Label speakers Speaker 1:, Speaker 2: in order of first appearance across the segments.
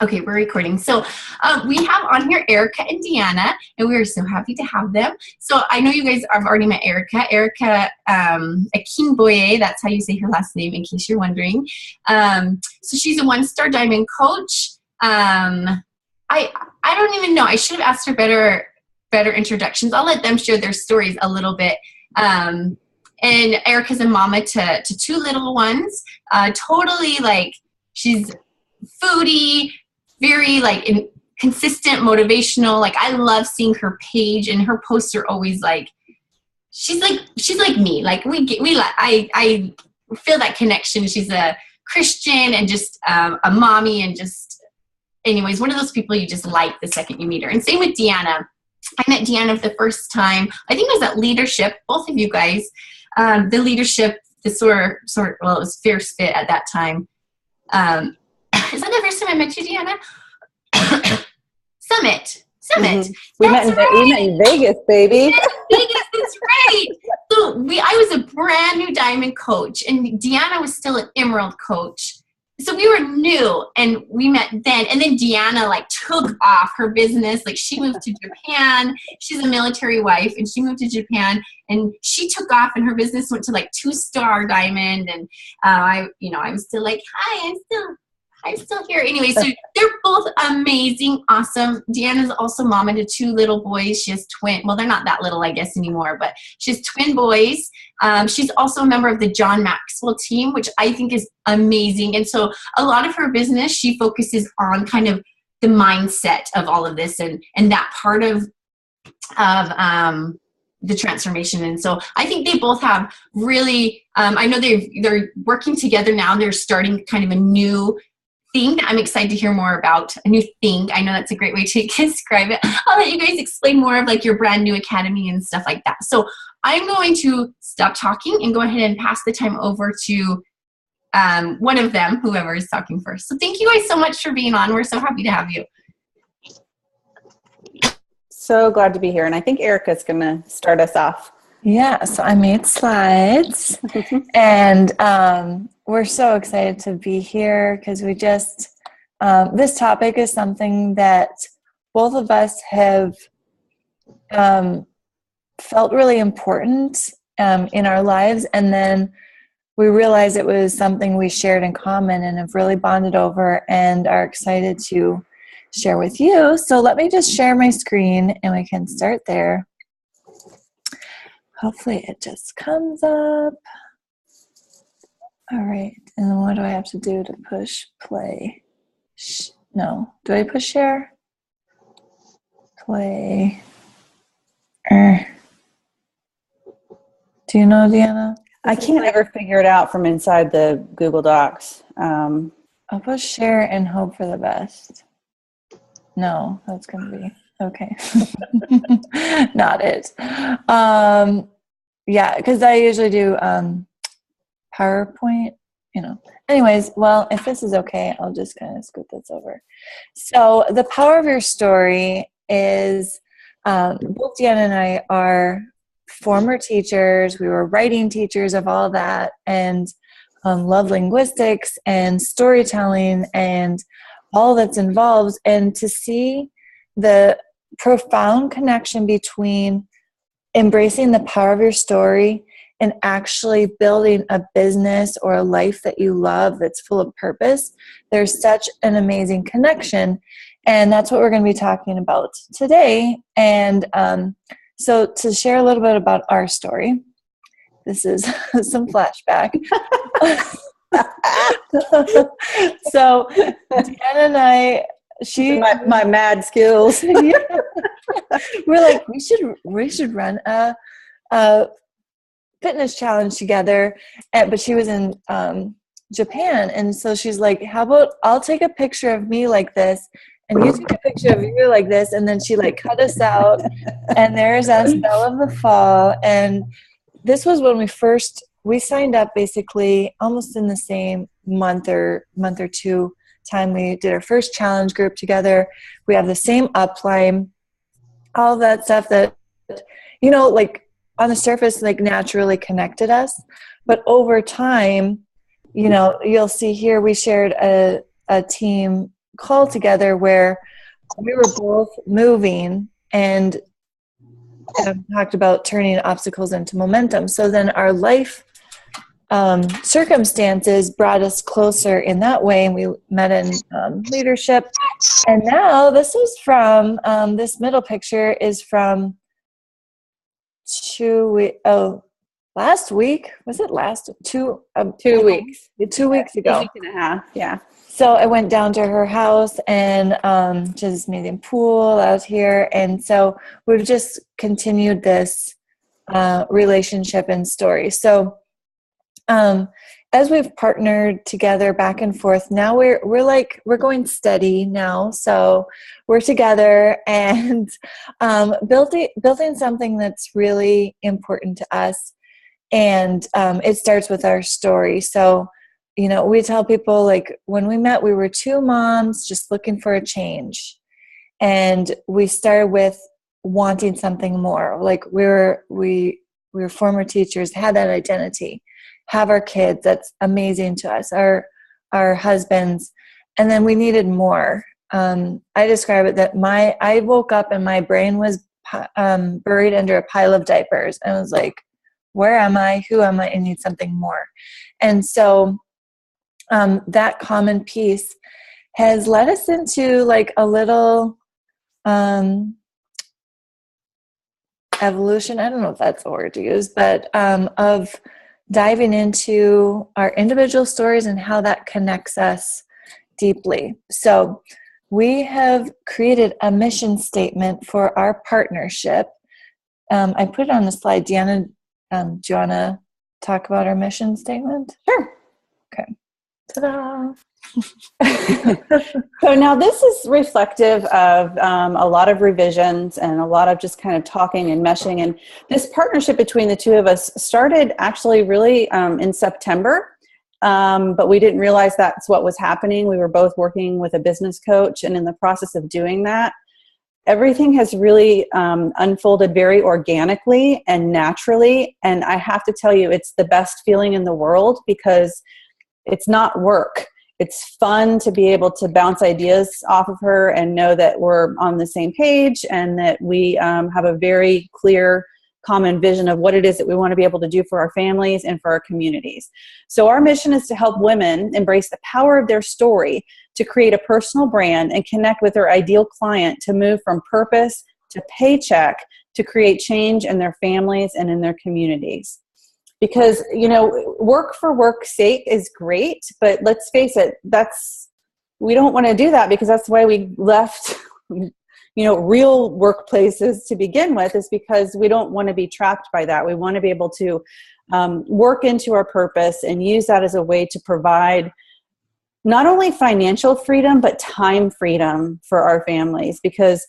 Speaker 1: Okay, we're recording. So we have on here Erica and Deanna, and we are so happy to have them. So I know you guys have already met Erica. Erica Akinboye, that's how you say her last name, in case you're wondering. So she's a one-star diamond coach. I don't even know. I should have asked her better introductions. I'll let them share their stories a little bit. And Erica's a mama to two little ones. Totally like she's foodie, very consistent, motivational. Like I love seeing her page, and her posts are always like she's like me. Like I feel that connection. She's a Christian and just a mommy, and just anyways one of those people you just like the second you meet her. And same with Deanna. I met Deanna for the first time. I think it was at Leadership. Both of you guys, the Leadership, the sort well, it was Fierce Fit at that time. Is that the first time I met you, Deanna? Summit.
Speaker 2: Mm-hmm. We met in Vegas, baby.
Speaker 1: Vegas, that's right. So I was a brand new diamond coach, and Deanna was still an emerald coach. So we were new, and we met then. And then Deanna took off her business. She moved to Japan. She's a military wife, and she moved to Japan, and she took off, and her business went to 2-star diamond. And I was still hi, I'm still here. Anyway, so they're both amazing, awesome. Deanna's also mama to two little boys. She has well, they're not that little, I guess, anymore, but she has twin boys. She's also a member of the John Maxwell team, which I think is amazing. And so a lot of her business, she focuses on kind of the mindset of all of this and that part of the transformation. And so I think they both have really, I know they're working together now. They're starting kind of a new thing that I'm excited to hear more about. A new thing. I know that's a great way to describe it. I'll let you guys explain more of your brand new academy and stuff like that. So I'm going to stop talking and go ahead and pass the time over to one of them, whoever is talking first. So thank you guys so much for being on. We're so happy to have you.
Speaker 2: So glad to be here. And I think Erica's going to start us off.
Speaker 3: Yeah, so I made slides and we're so excited to be here because we just, this topic is something that both of us have felt really important in our lives, and then we realized it was something we shared in common and have really bonded over and are excited to share with you. So let me just share my screen and we can start there. Hopefully it just comes up. All right. And then what do I have to do to push play? No. Do I push share? Play. Do you know, Deanna?
Speaker 2: I can't ever figure it out from inside the Google Docs.
Speaker 3: I'll push share and hope for the best. No, that's going to be okay. Not it. Yeah, because I usually do PowerPoint, Anyways, well, if this is okay, I'll just kind of scoot this over. So the power of your story is both Deanna and I are former teachers. We were writing teachers of all that and love linguistics and storytelling and all that's involved. And to see the profound connection between embracing the power of your story and actually building a business or a life that you love that's full of purpose, there's such an amazing connection. And that's what we're going to be talking about today. And so to share a little bit about our story, this is some flashback. So Deanna and I,
Speaker 2: my mad skills.
Speaker 3: We're like, we should run a fitness challenge together. But she was in Japan, and so she's like, how about I'll take a picture of me like this, and you take a picture of you like this, and then she cut us out, and there's us, Belle of the Fall. And this was when we signed up basically almost in the same month or two time. We did our first challenge group together. We have the same upline, all that stuff that, on the surface, naturally connected us. But over time, you'll see here, we shared a team call together where we were both moving and talked about turning obstacles into momentum. So then our life circumstances brought us closer in that way, and we met in leadership. And now this is from this middle picture is from last week. Was it last 2
Speaker 2: weeks?
Speaker 3: 2 weeks ago.
Speaker 2: A week and a half. Yeah.
Speaker 3: So I went down to her house and just amazing pool out here, and so we've just continued this relationship and story. So as we've partnered together back and forth, now we're going steady now. So we're together and building something that's really important to us. And it starts with our story. So, we tell people, like, when we met, we were two moms just looking for a change. And we started with wanting something more. Like we were former teachers, had that identity, have our kids. That's amazing to us, our husbands. And then we needed more. I describe it that I woke up and my brain was buried under a pile of diapers. And I was like, where am I? Who am I? I need something more. And so that common piece has led us into like a little evolution. I don't know if that's the word to use, but of diving into our individual stories and how that connects us deeply. So we have created a mission statement for our partnership. I put it on the slide. Deanna, do you want to talk about our mission statement?
Speaker 2: Sure.
Speaker 3: Okay. Ta-da!
Speaker 2: So now this is reflective of a lot of revisions and a lot of just kind of talking and meshing. And this partnership between the two of us started actually really in September, but we didn't realize that's what was happening. We were both working with a business coach, and in the process of doing that, everything has really unfolded very organically and naturally. And I have to tell you, it's the best feeling in the world because it's not work. It's fun to be able to bounce ideas off of her and know that we're on the same page and that we have a very clear common vision of what it is that we want to be able to do for our families and for our communities. So our mission is to help women embrace the power of their story to create a personal brand and connect with their ideal client to move from purpose to paycheck to create change in their families and in their communities. Because, work for work's sake is great, but let's face it, we don't want to do that because that's why we left, real workplaces to begin with, is because we don't want to be trapped by that. We want to be able to work into our purpose and use that as a way to provide not only financial freedom, but time freedom for our families, because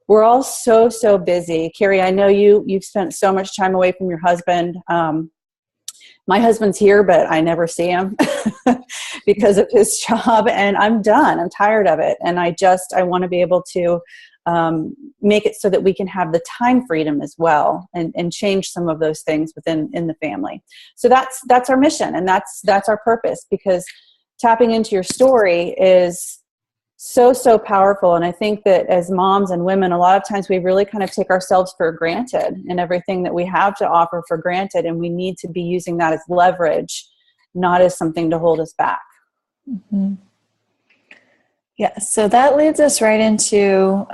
Speaker 2: we're all so, so busy. Carrie, I know you've spent so much time away from your husband. My husband's here, but I never see him because of his job, and I'm done. I'm tired of it. And I want to be able to make it so that we can have the time freedom as well and change some of those things in the family. So that's our mission, and that's our purpose, because tapping into your story is so, so powerful. And I think that as moms and women, a lot of times we really kind of take ourselves for granted and everything that we have to offer for granted. And we need to be using that as leverage, not as something to hold us back.
Speaker 3: Mm-hmm. Yeah. So that leads us right into,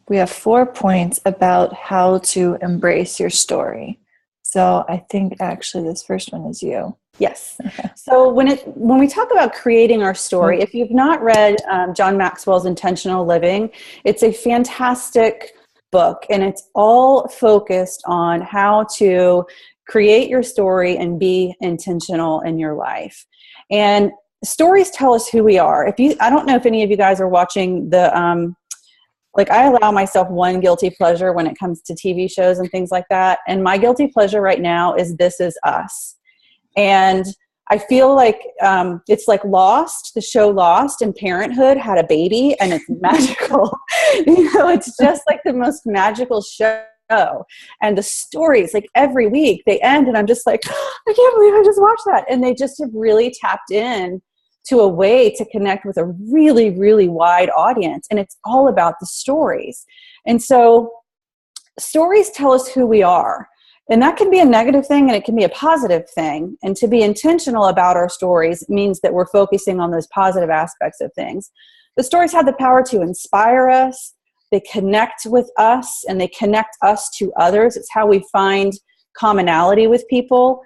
Speaker 3: we have 4 points about how to embrace your story. So I think actually this first one is you.
Speaker 2: Yes. So when we talk about creating our story, if you've not read John Maxwell's Intentional Living, it's a fantastic book, and it's all focused on how to create your story and be intentional in your life. And stories tell us who we are. I don't know if any of you guys are watching I allow myself one guilty pleasure when it comes to TV shows and things like that. And my guilty pleasure right now is This Is Us. And I feel like it's like Lost, the show Lost, and Parenthood had a baby, and it's magical. It's just like the most magical show. And the stories, like every week they end, and I'm just like, I can't believe I just watched that. And they just have really tapped in to a way to connect with a really, really wide audience. And it's all about the stories. And so stories tell us who we are. And that can be a negative thing and it can be a positive thing. And to be intentional about our stories means that we're focusing on those positive aspects of things. The stories have the power to inspire us. They connect with us and they connect us to others. It's how we find commonality with people.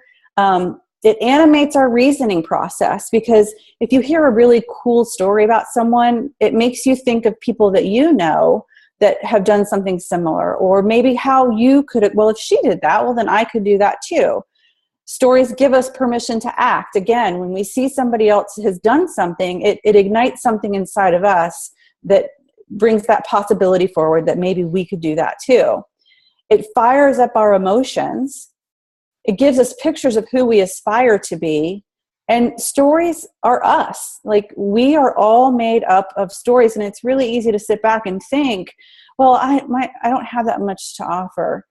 Speaker 2: It animates our reasoning process, because if you hear a really cool story about someone, it makes you think of people that you know that have done something similar, or maybe how you could, well, if she did that, well, then I could do that too. Stories give us permission to act. Again, when we see somebody else has done something, it ignites something inside of us that brings that possibility forward that maybe we could do that too. It fires up our emotions. It gives us pictures of who we aspire to be. And stories are us. Like, we are all made up of stories. And it's really easy to sit back and think, well, I don't have that much to offer.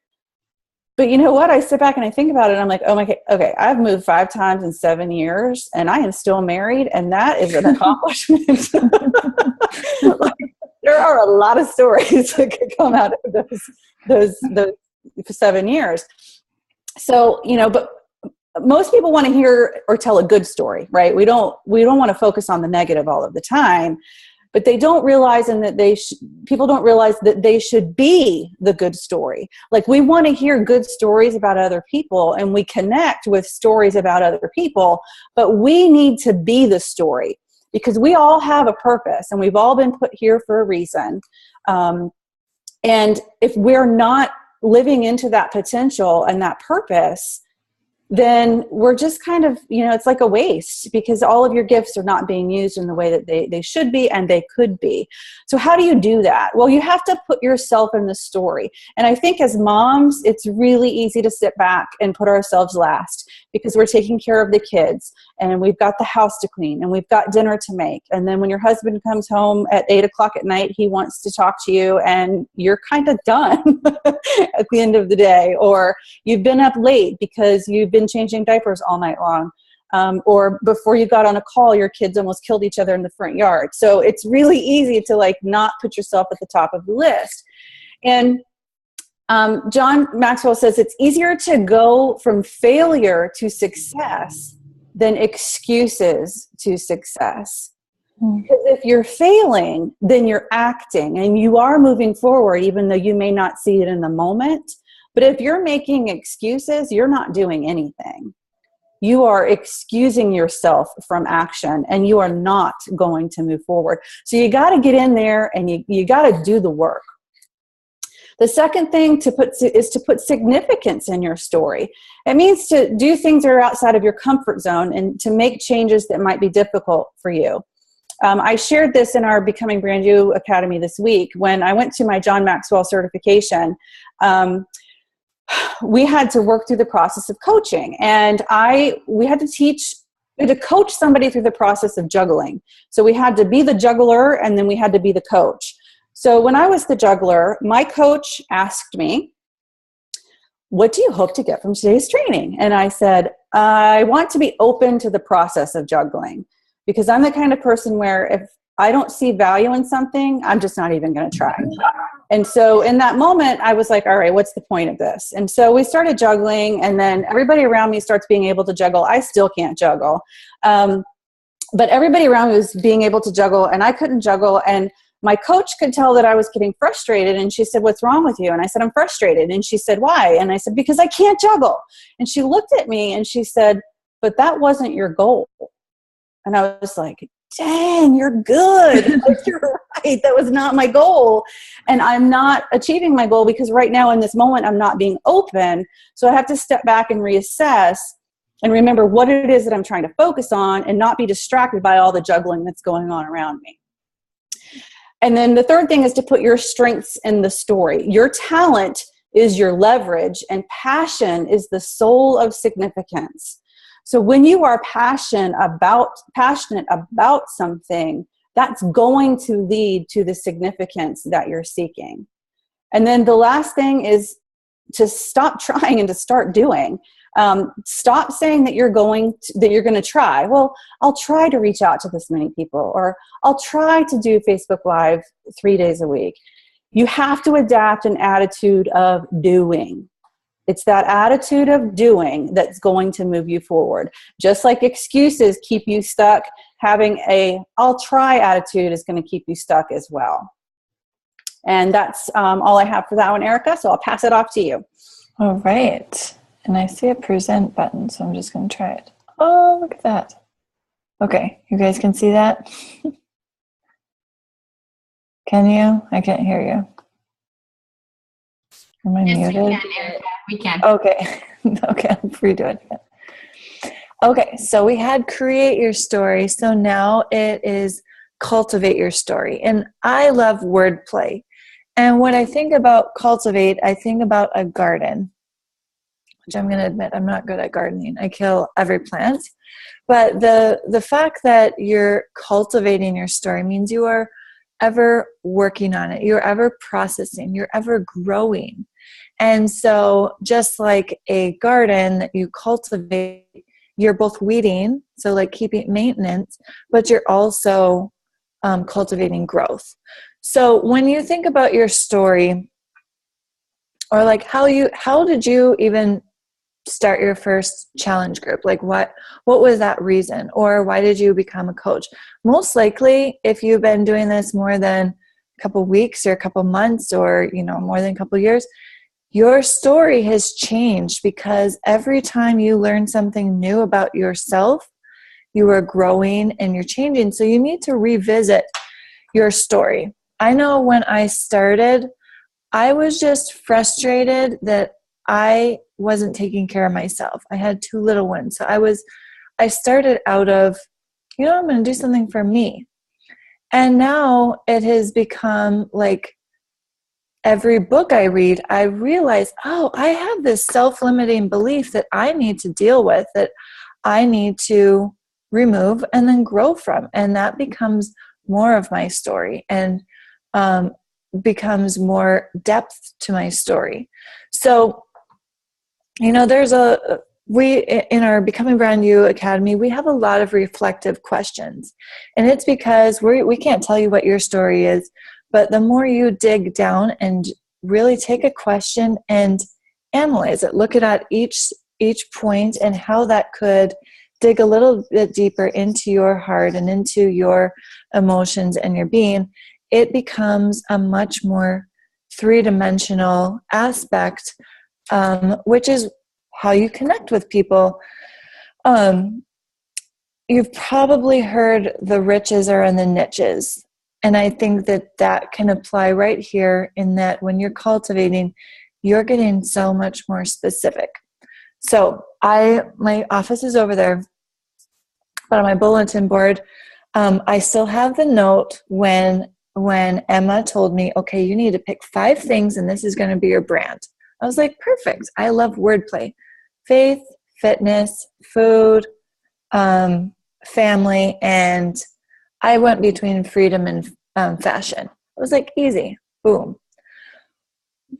Speaker 2: But you know what? I sit back and I think about it and I'm like, oh my, okay, I've moved 5 times in 7 years and I am still married. And that is an accomplishment. Like, there are a lot of stories that could come out of those 7 years. So, but most people want to hear or tell a good story, right? We don't want to focus on the negative all of the time, but they don't realize, and that people don't realize that they should be the good story. Like, we want to hear good stories about other people, and we connect with stories about other people, but we need to be the story, because we all have a purpose and we've all been put here for a reason. And if we're not living into that potential and that purpose, then we're just kind of, it's like a waste, because all of your gifts are not being used in the way that they should be and they could be. So how do you do that? Well, you have to put yourself in the story. And I think as moms, it's really easy to sit back and put ourselves last, because we're taking care of the kids and we've got the house to clean and we've got dinner to make. And then when your husband comes home at 8:00 at night, he wants to talk to you and you're kind of done at the end of the day. Or you've been up late because you've been changing diapers all night long. Or before you got on a call, your kids almost killed each other in the front yard. So it's really easy to not put yourself at the top of the list. And John Maxwell says it's easier to go from failure to success than excuses to success. Because if you're failing, then you're acting and you are moving forward, even though you may not see it in the moment. But if you're making excuses, you're not doing anything. You are excusing yourself from action and you are not going to move forward. So you got to get in there and you got to do the work. The second thing is to put significance in your story. It means to do things that are outside of your comfort zone and to make changes that might be difficult for you. I shared this in our Becoming Brand You Academy this week. When I went to my John Maxwell certification, we had to work through the process of coaching, and we had to coach somebody through the process of juggling. So we had to be the juggler, and then we had to be the coach. So when I was the juggler, my coach asked me, "What do you hope to get from today's training?" And I said, "I want to be open to the process of juggling, because I'm the kind of person where if I don't see value in something, I'm just not even going to try." And so in that moment, I was like, all right, what's the point of this? And so we started juggling, and then everybody around me starts being able to juggle. I still can't juggle. But everybody around me was being able to juggle, and I couldn't juggle. And my coach could tell that I was getting frustrated, and she said, "What's wrong with you?" And I said, "I'm frustrated." And she said, "Why?" And I said, "Because I can't juggle." And she looked at me and she said, "But that wasn't your goal." And I was like, dang, you're good. Like, you're right. That was not my goal. And I'm not achieving my goal because right now in this moment, I'm not being open. So I have to step back and reassess and remember what it is that I'm trying to focus on and not be distracted by all the juggling that's going on around me. And then the third thing is to put your strengths in the story. Your talent is your leverage, and passion is the soul of significance. So when you are passionate about something, that's going to lead to the significance that you're seeking. And then the last thing is to stop trying and to start doing. Stop saying that you're going to try. Well, I'll try to reach out to this many people, or I'll try to do Facebook Live 3 days a week. You have to adapt an attitude of doing. It's that attitude of doing that's going to move you forward. Just like excuses keep you stuck, having a I'll try attitude is going to keep you stuck as well. And that's all I have for that one, Erica. So I'll pass it off to you.
Speaker 3: All right. And I see a present button, so I'm just going to try it. Oh, look at that. Okay, you guys can see that? Can you? I can't hear you. Am I muted?
Speaker 1: We can, Erica. We can.
Speaker 3: Okay. Okay, I'm free to it. Okay, so we had create your story. So now it is cultivate your story. And I love wordplay. And when I think about cultivate, I think about a garden, which I'm going to admit I'm not good at gardening. I kill every plant. But the fact that you're cultivating your story means you are ever working on it. You're ever processing. You're ever growing. And so just like a garden that you cultivate, you're both weeding, so like keeping maintenance, but you're also cultivating growth. So when you think about your story, or like how did you even start your first challenge group? Like what was that reason? Or why did you become a coach? Most likely, if you've been doing this more than a couple weeks or a couple months or, more than a couple years, your story has changed because every time you learn something new about yourself, you are growing and you're changing. So you need to revisit your story. I know when I started, I was just frustrated that I wasn't taking care of myself. I had 2 little ones. So I started out of, I'm going to do something for me. And now it has become like every book I read, I realize, I have this self-limiting belief that I need to deal with, that I need to remove and then grow from. And that becomes more of my story and becomes more depth to my story. So, there's in our Becoming Brand You Academy, we have a lot of reflective questions. And it's because we can't tell you what your story is, but the more you dig down and really take a question and analyze it, look at each point and how that could dig a little bit deeper into your heart and into your emotions and your being, it becomes a much more 3-dimensional aspect, which is how you connect with people. You've probably heard the riches are in the niches. And I think that can apply right here in that when you're cultivating, you're getting so much more specific. So my office is over there, but on my bulletin board, I still have the note when Emma told me, okay, you need to pick 5 things and this is going to be your brand. I was like, perfect. I love wordplay. Faith, fitness, food, family, and I went between freedom and fashion. It was like easy. Boom.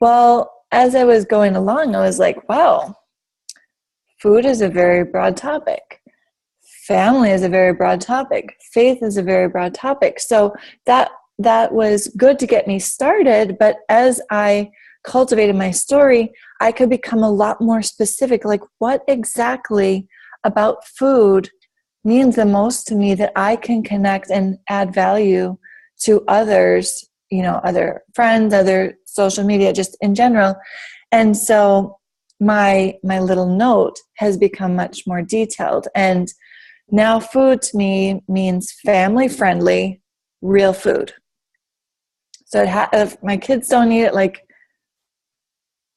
Speaker 3: Well, as I was going along, I was like, wow, food is a very broad topic. Family is a very broad topic. Faith is a very broad topic. So that was good to get me started. But as I cultivated my story, I could become a lot more specific. Like what exactly about food means the most to me that I can connect and add value to others, other friends, other social media, just in general. And so my little note has become much more detailed. And now food to me means family friendly, real food. So if my kids don't eat it, like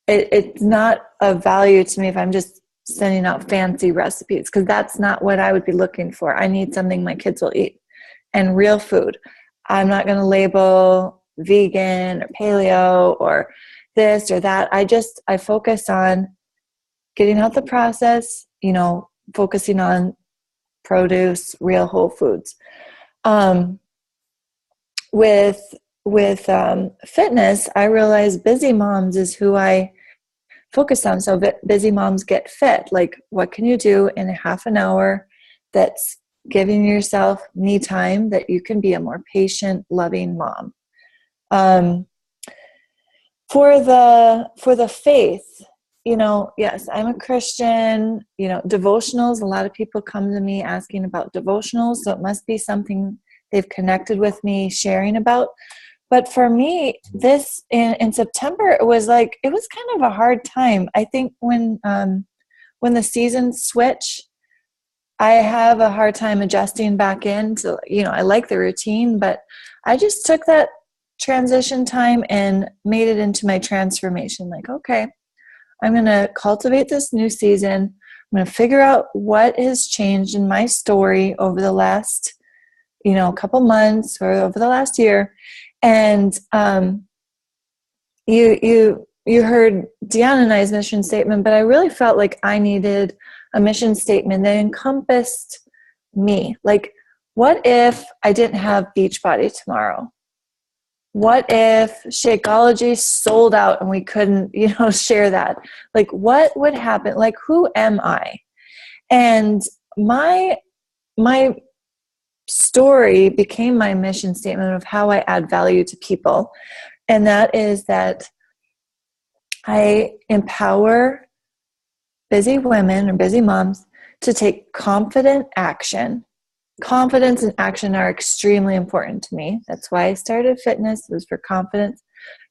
Speaker 3: it's not of value to me if I'm just sending out fancy recipes, because that's not what I would be looking for. I need something my kids will eat, and real food. I'm not going to label vegan or paleo or this or that. I focus on getting out the process, focusing on produce, real whole foods. With fitness, I realized Busy Moms is who I focus on. So busy moms get fit. Like, what can you do in a half an hour that's giving yourself me time, that you can be a more patient, loving mom? For the faith, yes, I'm a Christian. Devotionals, a lot of people come to me asking about devotionals, so it must be something they've connected with me sharing about. But for me, this in September, it was kind of a hard time. I think when the seasons switch, I have a hard time adjusting back into, I like the routine, but I just took that transition time and made it into my transformation. Like, okay, I'm going to cultivate this new season. I'm going to figure out what has changed in my story over the last, couple months or over the last year. And you heard Deanna and I's mission statement, but I really felt like I needed a mission statement that encompassed me. Like, what if I didn't have Beachbody tomorrow? What if Shakeology sold out and we couldn't, share that? Like, what would happen? Like, who am I? And my story became my mission statement of how I add value to people. And that is that I empower busy women or busy moms to take confident action. Confidence and action are extremely important to me. That's why I started fitness. It was for confidence.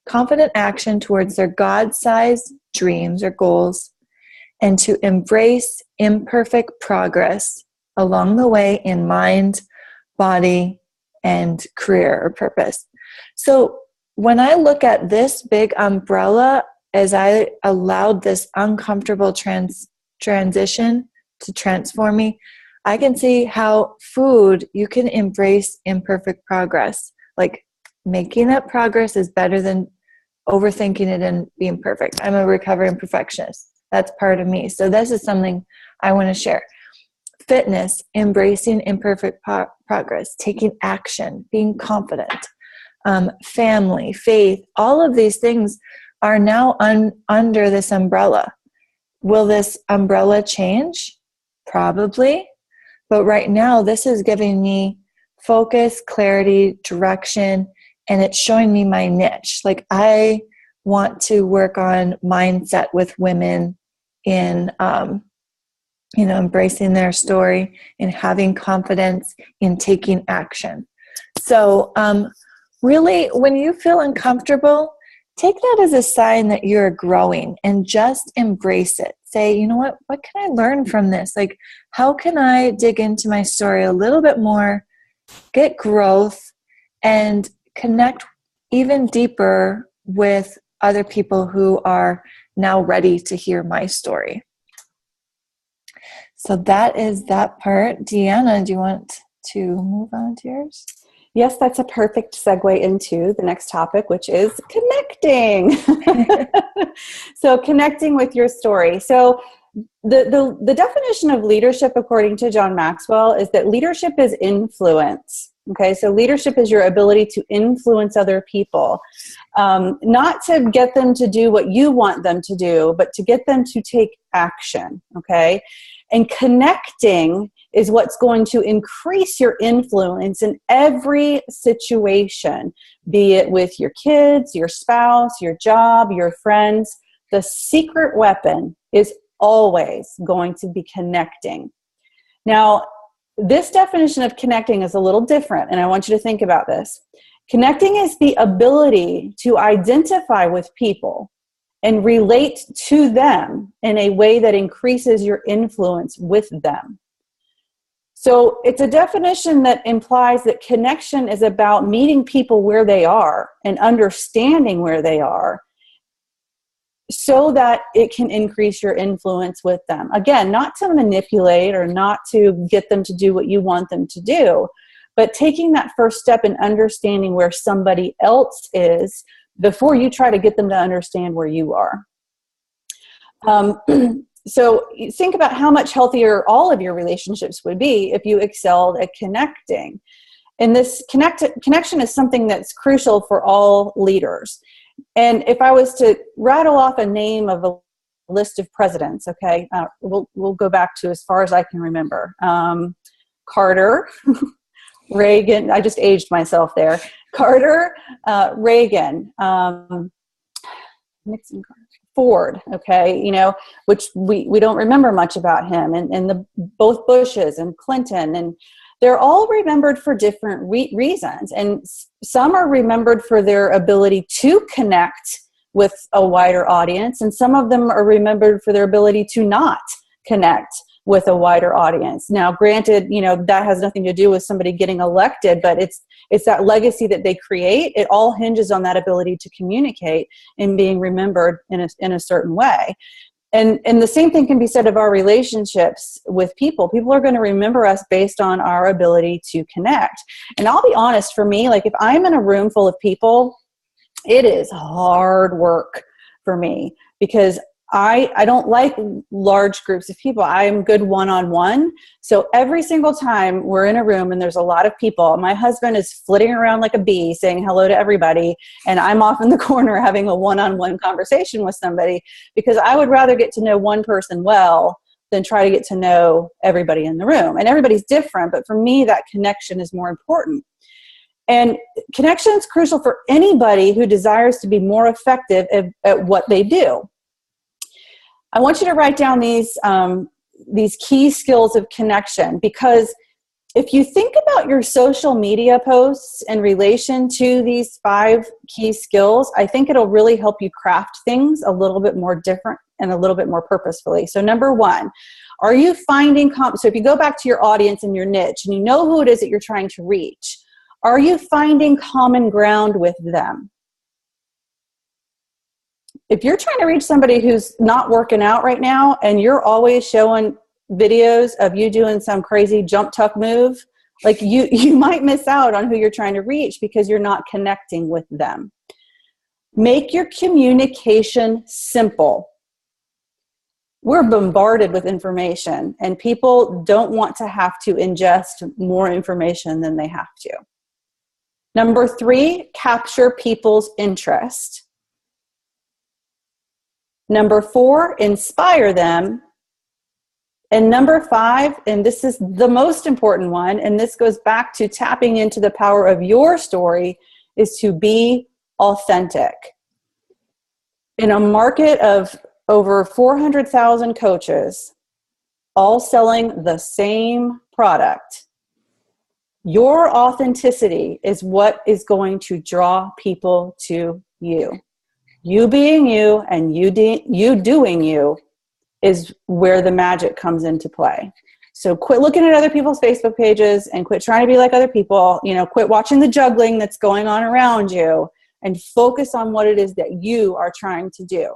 Speaker 3: Confident action towards their God-sized dreams or goals, and to embrace imperfect progress along the way in mind, body, and career or purpose. So when I look at this big umbrella, as I allowed this uncomfortable transition to transform me, I can see how food, you can embrace imperfect progress. Like, making that progress is better than overthinking it and being perfect. I'm a recovering perfectionist. That's part of me. So this is something I want to share. Fitness, embracing imperfect progress, taking action, being confident, family, faith, all of these things are now under this umbrella. Will this umbrella change? Probably. But right now, this is giving me focus, clarity, direction, and it's showing me my niche. Like, I want to work on mindset with women in, embracing their story and having confidence in taking action. So really, when you feel uncomfortable, take that as a sign that you're growing and just embrace it. Say, you know what can I learn from this? Like, how can I dig into my story a little bit more, get growth, and connect even deeper with other people who are now ready to hear my story. So that is that part. Deanna, do you want to move on to yours?
Speaker 2: Yes, that's a perfect segue into the next topic, which is connecting. So connecting with your story. So the definition of leadership, according to John Maxwell, is that leadership is influence. Okay, so leadership is your ability to influence other people, not to get them to do what you want them to do, but to get them to take action. Okay, and connecting is what's going to increase your influence in every situation, be it with your kids, your spouse, your job, your friends. The secret weapon is always going to be connecting. Now, this definition of connecting is a little different, and I want you to think about this. Connecting is the ability to identify with people and relate to them in a way that increases your influence with them. So it's a definition that implies that connection is about meeting people where they are and understanding where they are so that it can increase your influence with them. Again, not to manipulate or not to get them to do what you want them to do, but taking that first step in understanding where somebody else is before you try to get them to understand where you are. So think about how much healthier all of your relationships would be if you excelled at connecting. And this connection is something that's crucial for all leaders. And if I was to rattle off a name of a list of presidents. Okay. We'll go back to as far as I can remember. Carter, Reagan. I just aged myself there. Carter, Reagan, Nixon, Ford. Okay. Which we don't remember much about him, and both Bushes and Clinton, and they're all remembered for different reasons. And some are remembered for their ability to connect with a wider audience, and some of them are remembered for their ability to not connect with a wider audience. Now, granted, that has nothing to do with somebody getting elected, but it's that legacy that they create. It all hinges on that ability to communicate and being remembered in a certain way. And the same thing can be said of our relationships with people. People are going to remember us based on our ability to connect. And I'll be honest, for me, like if I'm in a room full of people, it is hard work for me because I don't like large groups of people. I am good one-on-one. So every single time we're in a room and there's a lot of people, my husband is flitting around like a bee saying hello to everybody. And I'm off in the corner having a one-on-one conversation with somebody because I would rather get to know one person well than try to get to know everybody in the room. And everybody's different, but for me, that connection is more important. And connection is crucial for anybody who desires to be more effective at what they do. I want you to write down these key skills of connection, because if you think about your social media posts in relation to these 5 key skills, I think it'll really help you craft things a little bit more different and a little bit more purposefully. So number 1, are you finding, so if you go back to your audience and your niche and you know who it is that you're trying to reach, are you finding common ground with them? If you're trying to reach somebody who's not working out right now and you're always showing videos of you doing some crazy jump tuck move, like you might miss out on who you're trying to reach because you're not connecting with them. Make your communication simple. We're bombarded with information and people don't want to have to ingest more information than they have to. Number 3, capture people's interest. Number 4, inspire them. And number 5, and this is the most important one, and this goes back to tapping into the power of your story, is to be authentic. In a market of over 400,000 coaches, all selling the same product, your authenticity is what is going to draw people to you. You being you and you doing you is where the magic comes into play. So quit looking at other people's Facebook pages and quit trying to be like other people. Quit watching the juggling that's going on around you and focus on what it is that you are trying to do.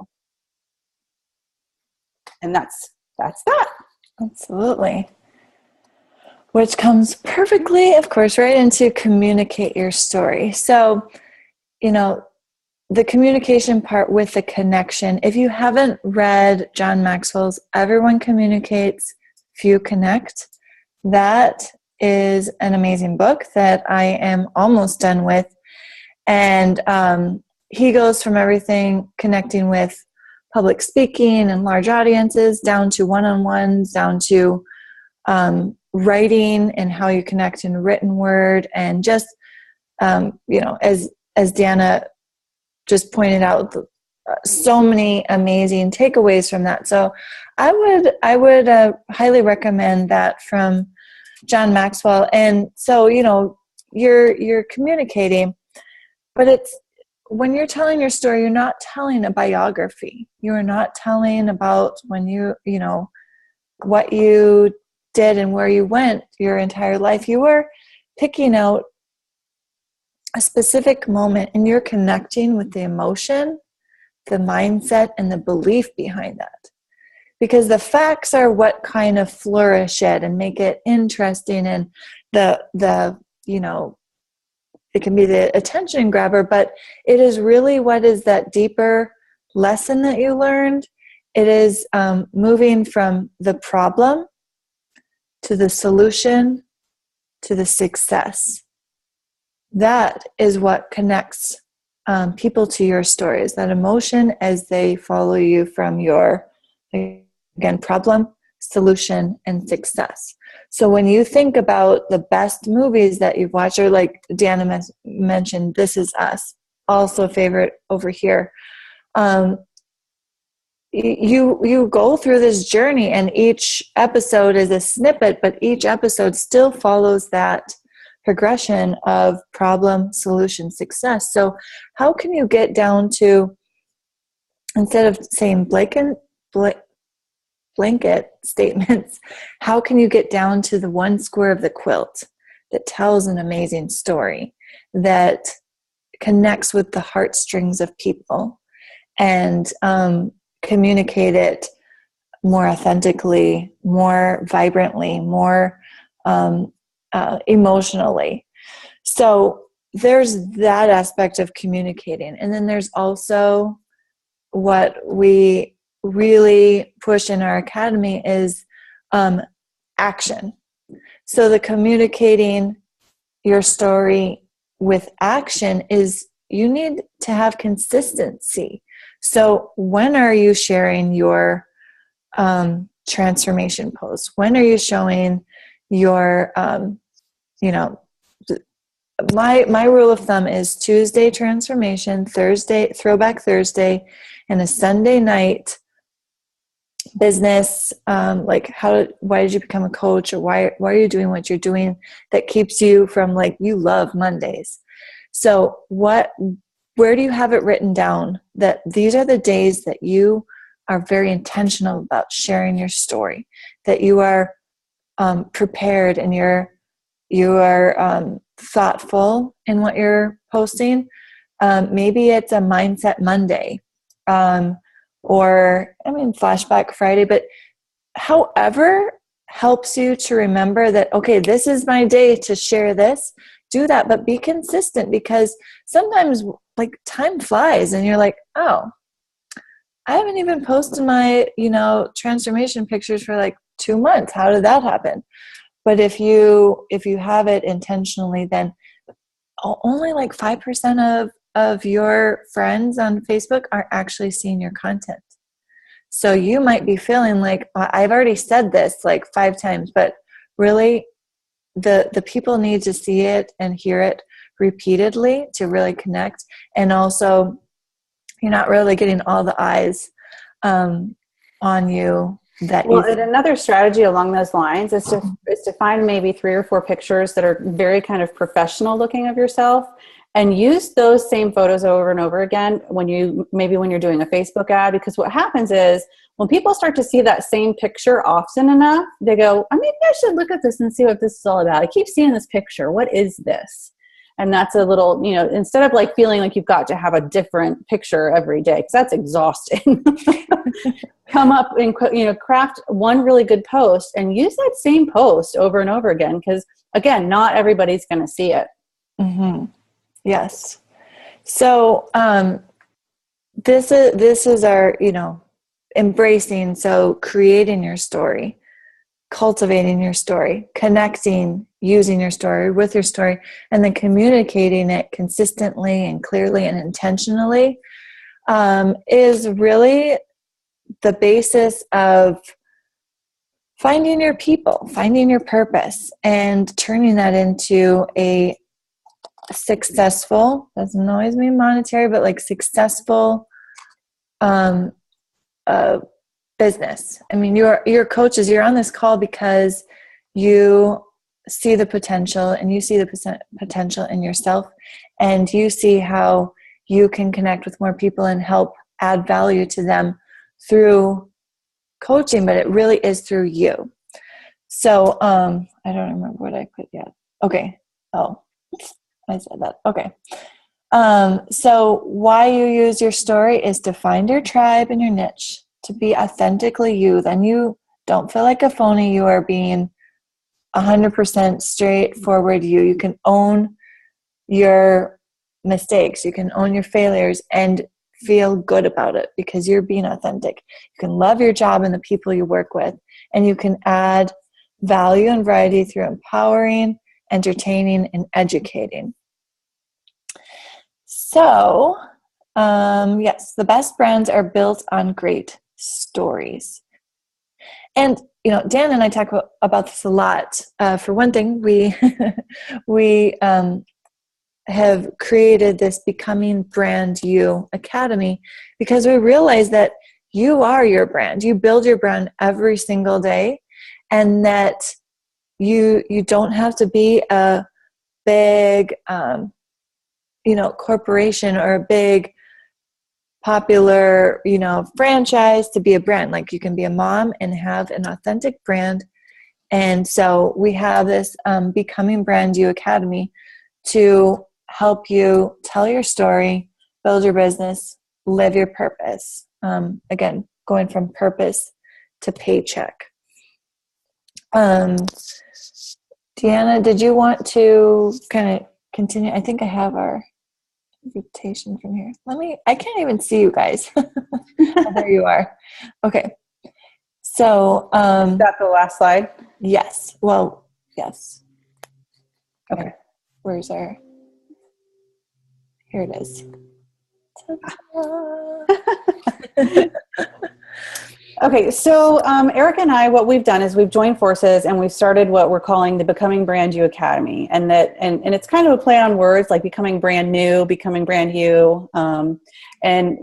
Speaker 2: And that's that.
Speaker 3: Absolutely. Which comes perfectly, of course, right into communicate your story. So, the communication part with the connection. If you haven't read John Maxwell's Everyone Communicates, Few Connect, that is an amazing book that I am almost done with. And he goes from everything connecting with public speaking and large audiences down to one-on-ones, down to writing and how you connect in written word, and just, as Deanna just pointed out, so many amazing takeaways from that. So I would highly recommend that from John Maxwell. And so, you're communicating, but it's, when you're telling your story, you're not telling a biography. You're not telling about when what you did and where you went your entire life. You were picking out a specific moment and you're connecting with the emotion, the mindset, and the belief behind that. Because the facts are what kind of flourish it and make it interesting, and it can be the attention grabber, but it is really what is that deeper lesson that you learned. It is moving from the problem to the solution to the success. That is what connects people to your stories, that emotion as they follow you from your again, problem, solution, and success. So when you think about the best movies that you've watched, or like Deanna mentioned, This Is Us, also a favorite over here. You go through this journey, and each episode is a snippet, but each episode still follows that progression of problem, solution, success. So how can you get down to, instead of saying blanket statements, how can you get down to the one square of the quilt that tells an amazing story, that connects with the heartstrings of people, and communicate it more authentically, more vibrantly, more emotionally? So there's that aspect of communicating. And then there's also what we really push in our academy is action. So the communicating your story with action is, you need to have consistency. So when are you sharing your transformation posts? When are you showing your, my rule of thumb is Tuesday transformation, Thursday, throwback Thursday, and a Sunday night business, like why did you become a coach, or why are you doing what you're doing that keeps you from, like, you love Mondays. So where do you have it written down that these are the days that you are very intentional about sharing your story, that you are prepared, and you are thoughtful in what you're posting? Maybe it's a Mindset Monday, Flashback Friday, but however helps you to remember that, okay, this is my day to share this. Do that, but be consistent, because sometimes, like, time flies and you're like, oh, I haven't even posted my, transformation pictures for like 2 months. How did that happen? But if you have it intentionally, then only like 5% of your friends on Facebook are actually seeing your content. So you might be feeling like, I've already said this like 5 times, but really the people need to see it and hear it repeatedly to really connect. And also, you're not really getting all the eyes on you.
Speaker 2: And another strategy along those lines is to find maybe 3 or 4 pictures that are very kind of professional looking of yourself, and use those same photos over and over again when you're doing a Facebook ad. Because what happens is, when people start to see that same picture often enough, they go, maybe I should look at this and see what this is all about. I keep seeing this picture. What is this? And that's a little, instead of like feeling like you've got to have a different picture every day, because that's exhausting. Come up and, craft one really good post and use that same post over and over again. Because again, not everybody's going to see it.
Speaker 3: Mm-hmm. Yes. So this is our, embracing. So creating your story, cultivating your story, connecting, using your story with your story, and then communicating it consistently and clearly and intentionally is really the basis of finding your people, finding your purpose, and turning that into a successful, doesn't always mean monetary, but like successful business. I mean, you're coaches, you're on this call because you see the potential, and you see the potential in yourself, and you see how you can connect with more people and help add value to them through coaching, but it really is through you. So I don't remember what I put yet. Okay. Oh, I said that. Okay. So why you use your story is to find your tribe and your niche, to be authentically you. Then you don't feel like a phony. You are being 100% straightforward you. You can own your mistakes. You can own your failures and feel good about it because you're being authentic. You can love your job and the people you work with, and you can add value and variety through empowering, entertaining, and educating. So, yes, the best brands are built on great And, you know, Dan and I talk about this a lot. For one thing, we have created this Becoming Brand You Academy because we realize that you are your brand. You build your brand every single day, and that you don't have to be a big, corporation or a big popular, franchise to be a brand. Like, you can be a mom and have an authentic brand. And so we have this Becoming Brand You Academy to help you tell your story, build your business, live your purpose. Again, going from purpose to paycheck. Deanna, did you want to kind of continue? I think I have our invitation from here. I can't even see you guys. Oh, there you are. Okay. So,
Speaker 2: is that the last slide?
Speaker 3: Yes. Well, yes.
Speaker 2: Okay.
Speaker 3: Where's our, here it is.
Speaker 2: Okay, so Erica and I, what we've done is we've joined forces and we've started what we're calling the Becoming Brand You Academy, and it's kind of a play on words, like becoming brand new, becoming brand you, and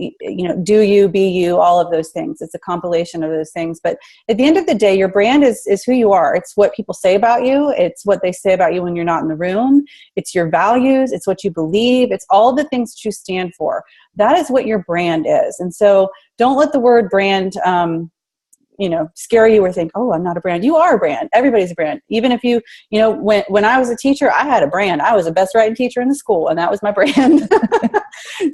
Speaker 2: do you, be you, all of those things. It's a compilation of those things, but at the end of the day, your brand is who you are. It's what people say about you. It's what they say about you when you're not in the room. It's your values. It's what you believe. It's all the things that you stand for. That is what your brand is. And so don't let the word brand, scare you or think, oh, I'm not a brand. You are a brand. Everybody's a brand. Even if when I was a teacher, I had a brand. I was the best writing teacher in the school, and that was my brand.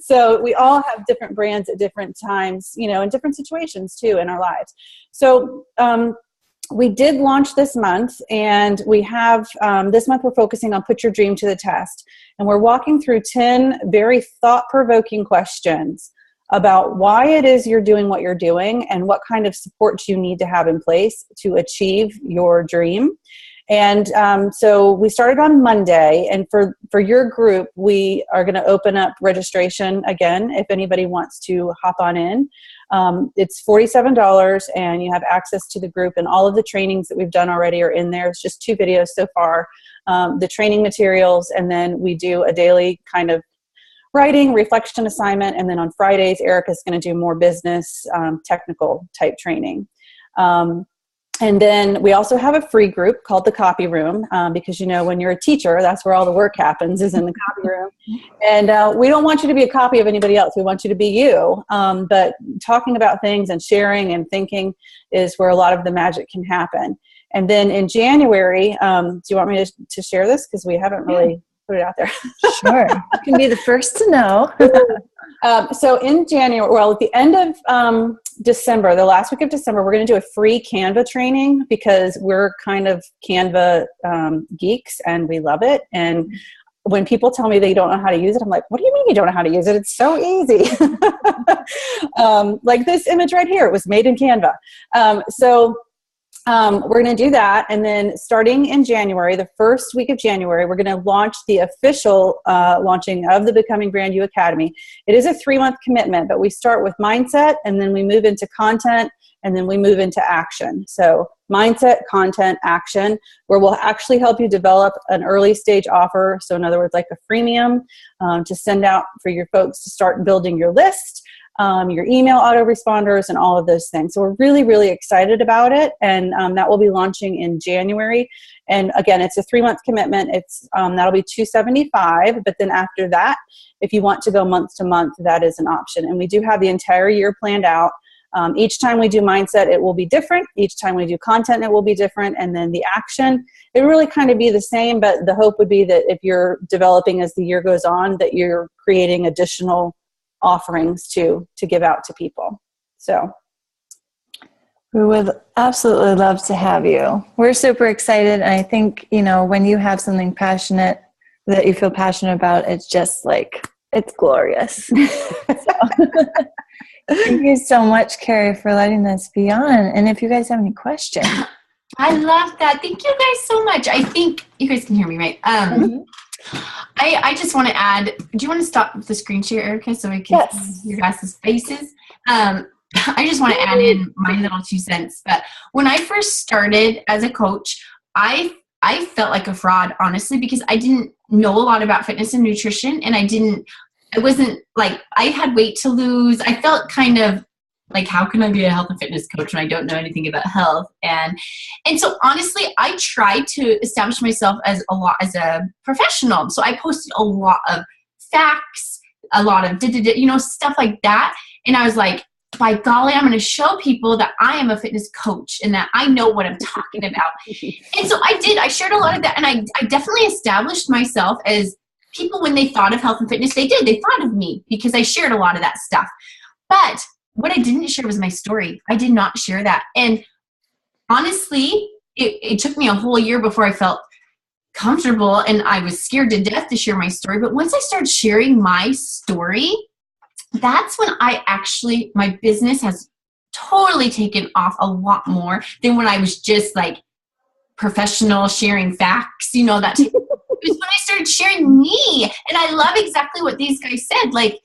Speaker 2: So we all have different brands at different times, in different situations too in our lives. So we did launch this month, and we have this month we're focusing on Put Your Dream to the Test. And we're walking through 10 very thought-provoking questions about why it is you're doing what you're doing and what kind of support you need to have in place to achieve your dream. And so we started on Monday, and for your group, we are going to open up registration again if anybody wants to hop on in. It's $47, and you have access to the group, and all of the trainings that we've done already are in there. It's just 2 videos so far, the training materials, and then we do a daily kind of writing reflection assignment, and then on Fridays, Erica's going to do more business technical type training. And then we also have a free group called the Copy Room, because, when you're a teacher, that's where all the work happens, is in the copy room. And we don't want you to be a copy of anybody else. We want you to be you. But talking about things and sharing and thinking is where a lot of the magic can happen. And then in January, do you want me to share this? Because we haven't really put it out there.
Speaker 3: Sure. You can be the first to know.
Speaker 2: So in January, at the end of December, the last week of December, we're going to do a free Canva training, because we're kind of Canva geeks and we love it. And when people tell me they don't know how to use it, I'm like, what do you mean you don't know how to use it? It's so easy. Like this image right here, it was made in Canva. We're going to do that. And then starting in January, the first week of January, we're going to launch the official launching of the Becoming Brand You Academy. It is a 3-month commitment, but we start with mindset, and then we move into content, and then we move into action. So mindset, content, action, where we'll actually help you develop an early stage offer. So in other words, like a freemium to send out for your folks to start building your list. Your email autoresponders, and all of those things. So we're really, really excited about it. And that will be launching in January. And again, it's a 3-month commitment. It's that'll be $275. But then after that, if you want to go month to month, that is an option. And we do have the entire year planned out. Each time we do mindset, it will be different. Each time we do content, it will be different. And then the action, it really kind of be the same. But the hope would be that if you're developing as the year goes on, that you're creating additional offerings to give out to people. So
Speaker 3: we would absolutely love to have you. We're super excited. And I think, when you have something passionate that you feel passionate about, it's just like, it's glorious. Thank you so much, Carrie, for letting us be on. And if you guys have any questions.
Speaker 1: I love that. Thank you guys so much. I think you guys can hear me, right? I just want to add, do you want to stop the screen share, Erica, so we can see your guys' faces? I just want to add in my little 2 cents. But when I first started as a coach, I felt like a fraud, honestly, because I didn't know a lot about fitness and nutrition, and I wasn't like, I had weight to lose. I felt kind of like, how can I be a health and fitness coach when I don't know anything about health? And so honestly, I tried to establish myself as a professional. So I posted a lot of facts, a lot of stuff like that. And I was like, by golly, I'm going to show people that I am a fitness coach and that I know what I'm talking about. And so I shared a lot of that. And I definitely established myself as people, when they thought of health and fitness, they thought of me because I shared a lot of that stuff. But what I didn't share was my story. I did not share that. And honestly, it took me a whole year before I felt comfortable, and I was scared to death to share my story. But once I started sharing my story, that's when my business has totally taken off a lot more than when I was just like professional sharing facts, that it was when I started sharing me. And I love exactly what these guys said. Like,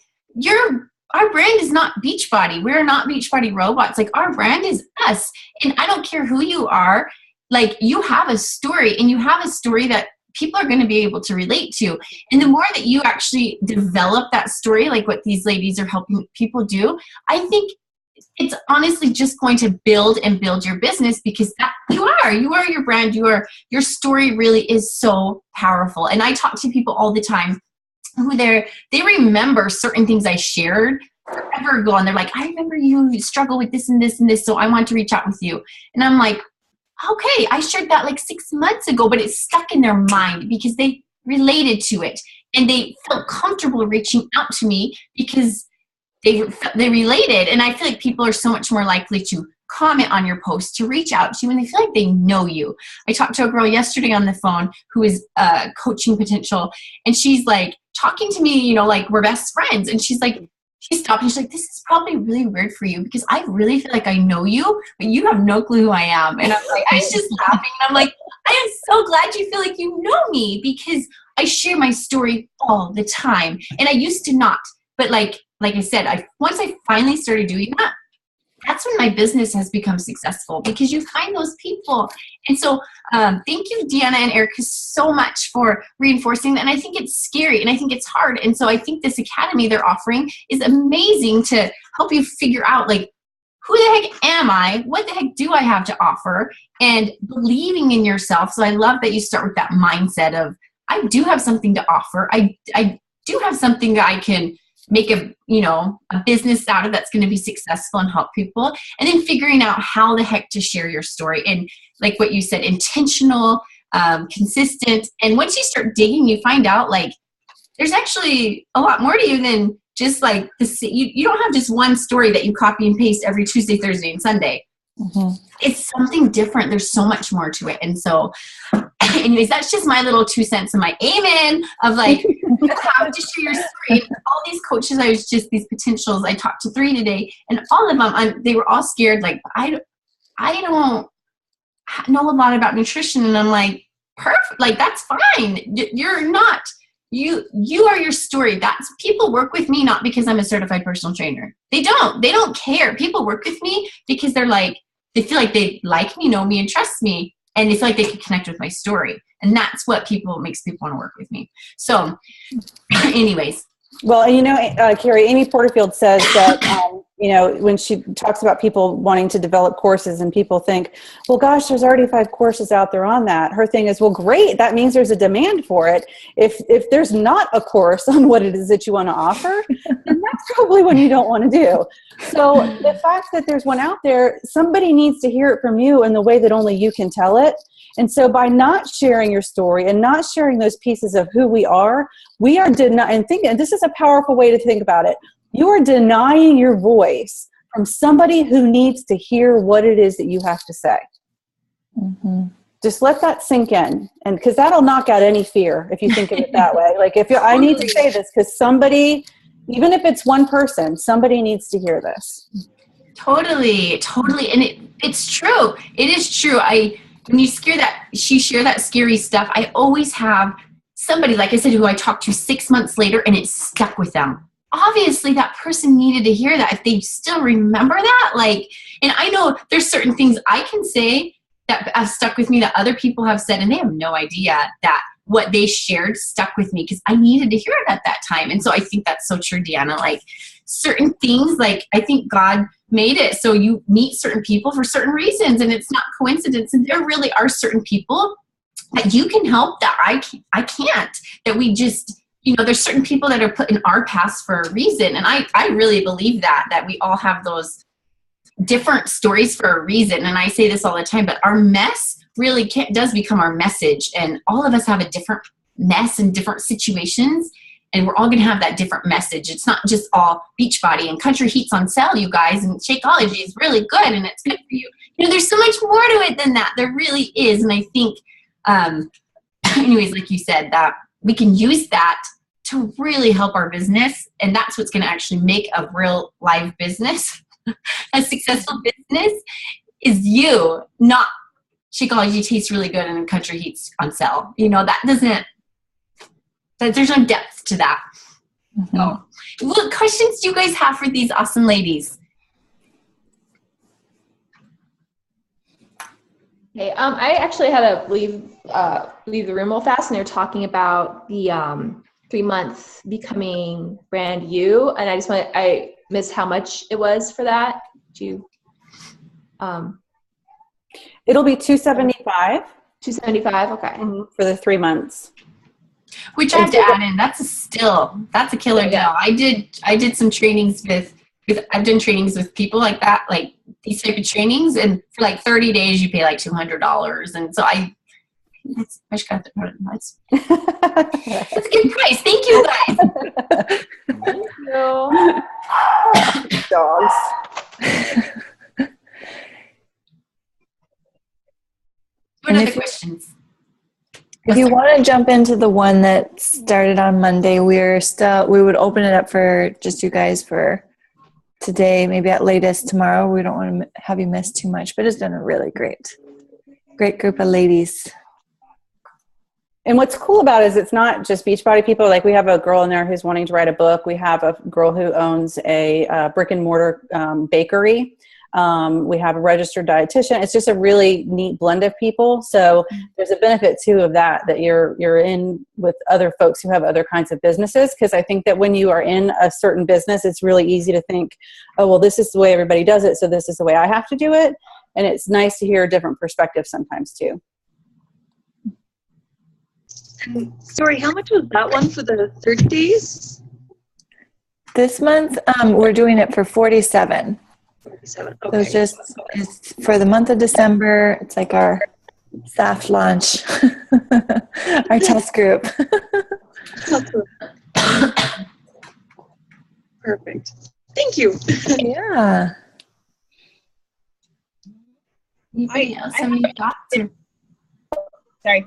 Speaker 1: our brand is not Beachbody. We're not Beachbody robots. Like, our brand is us. And I don't care who you are. Like, you have a story, and you have a story that people are going to be able to relate to. And the more that you actually develop that story, like what these ladies are helping people do, I think it's honestly just going to build your business, because you are your brand. Your story really is so powerful. And I talk to people all the time who they remember certain things I shared forever ago, and they're like, I remember you struggle with this and this and this, so I want to reach out with you. And I'm like, okay, I shared that like 6 months ago, but it's stuck in their mind because they related to it, and they felt comfortable reaching out to me because they related. And I feel like people are so much more likely to comment on your post, to reach out to you when they feel like they know you. I talked to a girl yesterday on the phone who is coaching potential, and she's like talking to me, like we're best friends. And she's like, she stopped and she's like, this is probably really weird for you because I really feel like I know you, but you have no clue who I am. And I'm like, I was just laughing. And I'm like, I am so glad you feel like you know me, because I share my story all the time. And I used to not, but like I said, once I finally started doing that, that's when my business has become successful, because you find those people. And so thank you, Deanna and Erica, so much for reinforcing that. And I think it's scary, and I think it's hard. And so I think this academy they're offering is amazing to help you figure out, like, who the heck am I? What the heck do I have to offer? And believing in yourself. So I love that you start with that mindset of, I do have something to offer. I do have something that I can make a business out of that's going to be successful and help people. And then figuring out how the heck to share your story. And like what you said, intentional, consistent. And once you start digging, you find out like there's actually a lot more to you than just like this. You don't have just one story that you copy and paste every Tuesday, Thursday, and Sunday. Mm-hmm. It's something different. There's so much more to it. And so anyways, that's just my little 2 cents and my amen of like, you have to share your story. And all these coaches, these potentials, I talked to 3 today, and all of them, they were all scared. Like, I don't know a lot about nutrition. And I'm like, perfect. Like, that's fine. You're not, you are your story. That's, people work with me, not because I'm a certified personal trainer. They don't care. People work with me because they're like, they feel like they like me, know me, and trust me. And they feel like they can connect with my story. And that's what makes people want to work with me. So anyways.
Speaker 2: Well, Carrie, Amy Porterfield says that, when she talks about people wanting to develop courses and people think, well, gosh, there's already 5 courses out there on that. Her thing is, well, great. That means there's a demand for it. If there's not a course on what it is that you want to offer, then that's probably what you don't want to do. So the fact that there's one out there, somebody needs to hear it from you in the way that only you can tell it. And so by not sharing your story and not sharing those pieces of who we are denying, and this is a powerful way to think about it. You are denying your voice from somebody who needs to hear what it is that you have to say. Mm-hmm. Just let that sink in. And because that'll knock out any fear if you think of it that way. Like I need to say this because somebody, even if it's one person, somebody needs to hear this.
Speaker 1: Totally. And it's true. It is true. When you share that scary stuff, I always have somebody, like I said, who I talked to 6 months later, and it stuck with them. obviously that person needed to hear that. If they still remember that, like, and I know there's certain things I can say that have stuck with me that other people have said, and they have no idea that what they shared stuck with me because I needed to hear it at that time. And so I think that's so true, Deanna. Like certain things, like I think God made it so you meet certain people for certain reasons, and it's not coincidence. And there really are certain people that you can help that I can't, that we just, there's certain people that are put in our past for a reason. And I really believe that we all have those different stories for a reason. And I say this all the time, but our mess really does become our message. And all of us have a different mess in different situations. And we're all going to have that different message. It's not just all Beachbody and Country Heat's on sale, you guys, and Shakeology is really good and it's good for you. There's so much more to it than that. There really is. And I think, anyways, like you said, that we can use that to really help our business. And that's what's going to actually make a real live business, a successful business, is you, not Shakeology tastes really good and Country Heat's on sale. That doesn't, there's no depth to that. Mm-hmm. So, what questions do you guys have for these awesome ladies?
Speaker 4: Hey, I actually had to leave the room real fast, and they're talking about the 3 months becoming brand you, and I missed how much it was for that. Do you?
Speaker 2: It'll be $275.
Speaker 4: $275, okay.
Speaker 2: For the 3 months.
Speaker 1: Which I have to add in. That's a killer deal. I did some trainings I've done trainings with people like that, like these type of trainings, and for like 30 days you pay like $200. And so I just got that's a good price. Thank you guys.
Speaker 4: Thank you.
Speaker 2: Dogs.
Speaker 1: What other questions?
Speaker 3: If you want to jump into the one that started on Monday, we would open it up for just you guys for today, maybe at latest tomorrow. We don't want to have you miss too much, but it's been a really great group of ladies.
Speaker 2: And what's cool about it is it's not just Beachbody people. Like we have a girl in there who's wanting to write a book. We have a girl who owns a brick and mortar bakery. We have a registered dietitian. It's just a really neat blend of people. So there's a benefit too of that you're in with other folks who have other kinds of businesses. Because I think that when you are in a certain business, it's really easy to think, oh, well, this is the way everybody does it, so this is the way I have to do it. And it's nice to hear a different perspective sometimes too.
Speaker 5: And sorry, how much was that one for the 30 days?
Speaker 3: This month, we're doing it for $47.
Speaker 5: 47.
Speaker 3: Okay. So it's for the month of December. It's like our soft launch, our test group.
Speaker 5: Perfect. Thank you.
Speaker 3: Yeah.
Speaker 1: Anybody else have any thoughts?
Speaker 6: Sorry.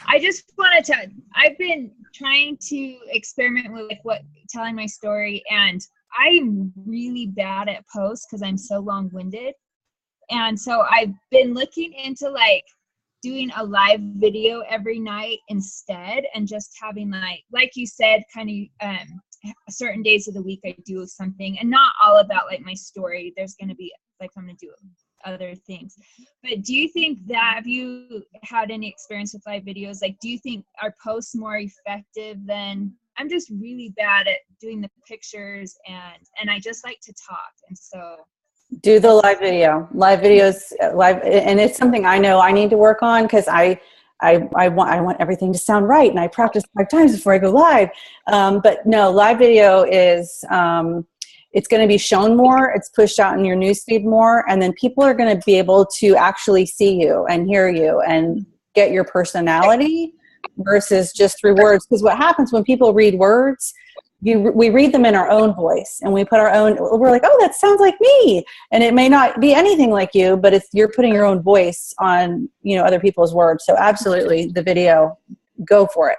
Speaker 6: I just wanted to, I've been trying to experiment with telling my story, and I'm really bad at posts because I'm so long-winded. And so I've been looking into doing a live video every night instead, and just having like you said, kind of certain days of the week I do something, and not all about my story. There's going to be I'm going to do other things. But do you think that, have you had any experience with live videos? Do you think are posts more effective than, I'm just really bad at doing the pictures, and I just like to talk. And so
Speaker 2: do the live videos, and it's something I know I need to work on, because I want everything to sound right, and I practice 5 times before I go live. But no, live video is, it's going to be shown more. It's pushed out in your newsfeed more, and then people are going to be able to actually see you and hear you and get your personality versus just through words. Because what happens when people read words, we read them in our own voice, and we put our own, we're like, oh, that sounds like me. And it may not be anything like you, but you're putting your own voice on, other people's words. So absolutely, the video, go for it.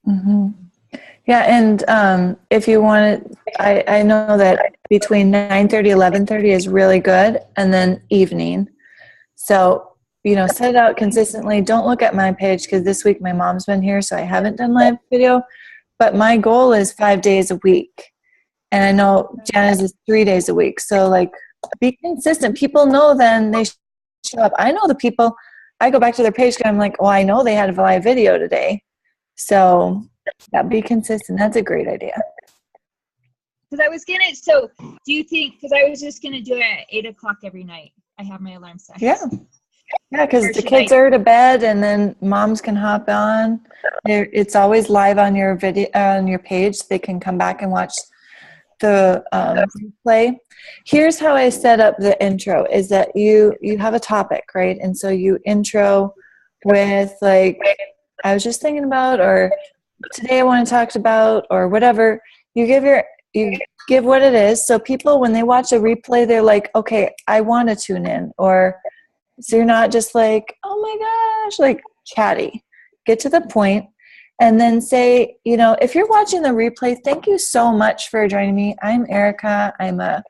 Speaker 3: Mm-hmm. Yeah. And if you want it, I know that between 9:30, 11:30 is really good. And then evening. So, set it out consistently. Don't look at my page, because this week my mom's been here, so I haven't done live video. but my goal is 5 days a week. And I know Jana's is 3 days a week. So like, be consistent. People know then they show up. I know the people, I go back to their page and I'm like, well, I know they had a live video today. So yeah, be consistent. That's a great idea.
Speaker 6: Because I was gonna, so do you think, because I was just gonna do it at 8 o'clock every night. I have my alarm set.
Speaker 3: Yeah. Yeah, because
Speaker 6: Or
Speaker 3: the
Speaker 6: should
Speaker 3: kids
Speaker 6: I-
Speaker 3: are to bed and then moms can hop on. It's always live on your video, on your page. They can come back and watch the replay. Here's how I set up the intro is that you have a topic, right? And so you intro with like, I was just thinking about, or today I want to talk about, or whatever. You give what it is. So people, when they watch a replay, they're like, okay, I want to tune in. Or so you're not just like, oh my gosh, like chatty. Get to the point. And then say, you know, if you're watching the replay, thank you so much for joining me. I'm Erica. I'm a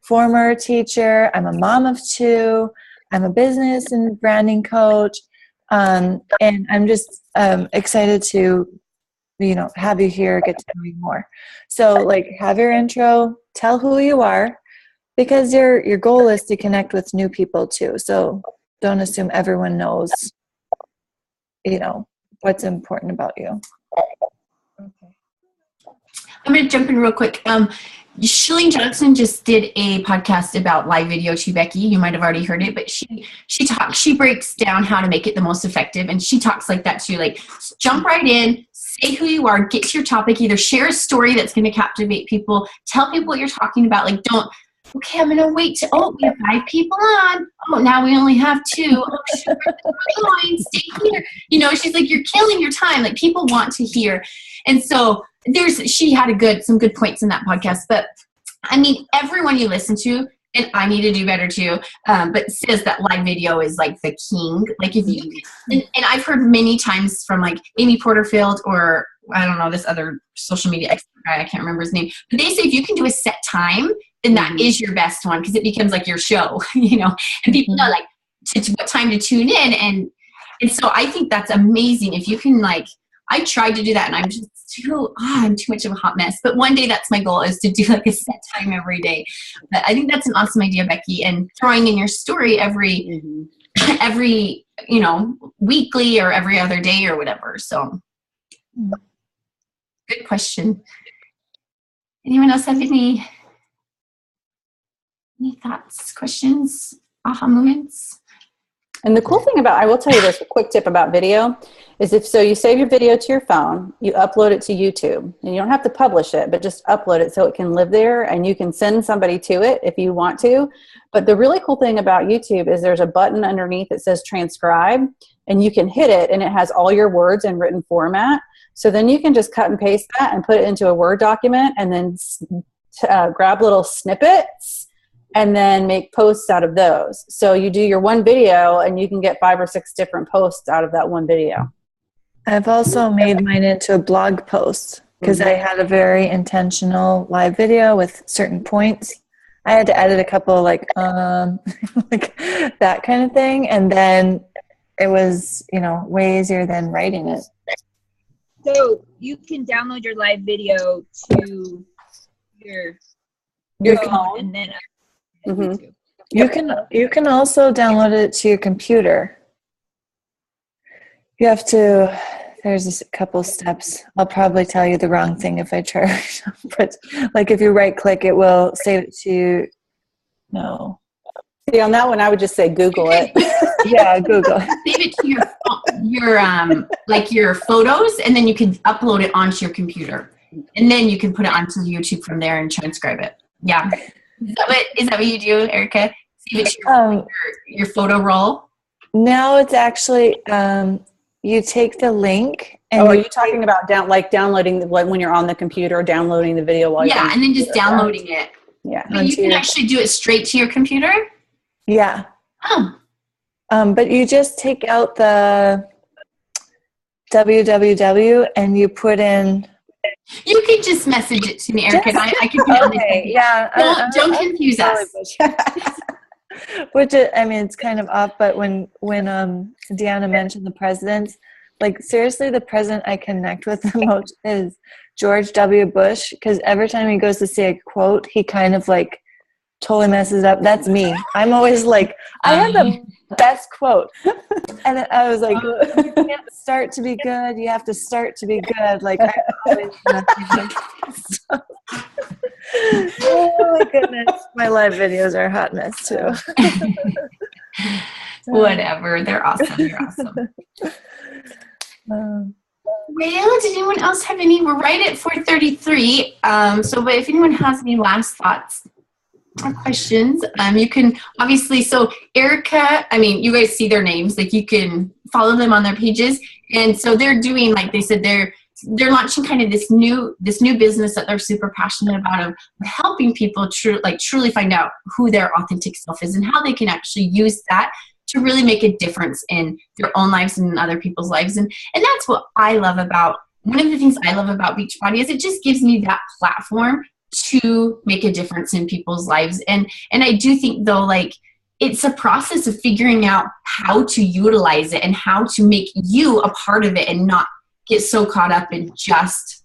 Speaker 3: former teacher. I'm a mom of 2. I'm a business and branding coach. And I'm just excited to, you know, have you here, get to know you more. So like have your intro, tell who you are, because your goal is to connect with new people too. So don't assume everyone knows, you know, what's important about you.
Speaker 6: Okay.
Speaker 1: I'm going to jump in real quick. Shilling Johnson just did a podcast about live video to Becky. You might have already heard it, but she breaks down how to make it the most effective. And she talks like that too. Like jump right in, say who you are, get to your topic, either share a story that's going to captivate people, tell people what you're talking about. Like okay, I'm going to wait we have 5 people on. Oh, now we only have 2. Oh, sure, going, stay here. You know, she's like, you're killing your time. Like people want to hear. And so she had some good points in that podcast. But I mean, everyone you listen to, and I need to do better too, but says that live video is like the king. Like if you, and I've heard many times from like Amy Porterfield or I don't know, this other social media expert guy, I can't remember his name, but they say if you can do a set time, then that is your best one because it becomes like your show, you know, and people know like what time to tune in. And so I think that's amazing. If you can like, I tried to do that and I'm just I'm too much of a hot mess. But one day that's my goal is to do like a set time every day. But I think that's an awesome idea, Becky. And throwing in your story every, you know, weekly or every other day or whatever. So good question. Anyone else have any thoughts, questions, aha moments?
Speaker 2: And the cool thing about, I will tell you this, a quick tip about video is you save your video to your phone, you upload it to YouTube, and you don't have to publish it, but just upload it so it can live there and you can send somebody to it if you want to. But the really cool thing about YouTube is there's a button underneath that says transcribe, and you can hit it and it has all your words in written format. So then you can just cut and paste that and put it into a Word document and then grab little snippets and then make posts out of those. So you do your one video and you can get 5 or 6 different posts out of that one video.
Speaker 3: I've also made mine into a blog post because I had a very intentional live video with certain points. I had to edit a couple like like that kind of thing. And then it was, you know, way easier than writing it.
Speaker 6: So you can download your live video to your phone and then YouTube.
Speaker 3: You can also download it to your computer. You have to, there's a couple steps. I'll probably tell you the wrong thing if I try. But like if you right click, it will save it to, no.
Speaker 2: See, on that one, I would just say Google it.
Speaker 3: Yeah, Google.
Speaker 1: Save it to your like your photos, and then you can upload it onto your computer. And then you can put it onto YouTube from there and transcribe it. Yeah. Is that what you do, Erica? Save it to your photo roll?
Speaker 3: No, it's actually, you take the link. And
Speaker 2: are you talking about downloading when you're on the computer, downloading the video while you're on
Speaker 1: and then just downloading it.
Speaker 2: Yeah.
Speaker 1: But you can actually do it straight to your computer?
Speaker 3: Yeah.
Speaker 1: Oh.
Speaker 3: But you just take out the www and you put in.
Speaker 1: You can just message it to me, Erica. And I can do it.
Speaker 3: Okay, yeah.
Speaker 1: Don't confuse us.
Speaker 3: Which I mean, it's kind of off. But when Deanna mentioned the presidents, Like, seriously, the president I connect with the most is George W. Bush, because every time he goes to say a quote, he kind of like totally messes it up. That's me. I'm always like, I have the best quote. And I was like, you can't start to be good. You have to start to be good. Like, I always so. Oh my goodness. My live videos are a hot mess too.
Speaker 1: Whatever. They're awesome. You're awesome. Well, did anyone else have any? We're right at 4:33. But if anyone has any last thoughts or questions, you can obviously. So Erica, I mean, you guys see their names. Like, you can follow them on their pages, and so they're doing, like they said, they're launching kind of this new business that they're super passionate about, of helping people truly find out who their authentic self is and how they can actually use that to really make a difference in their own lives and in other people's lives. And that's what I love about, one of the things I love about Beachbody is it just gives me that platform to make a difference in people's lives. And I do think, though, like, it's a process of figuring out how to utilize it and how to make you a part of it and not get so caught up in just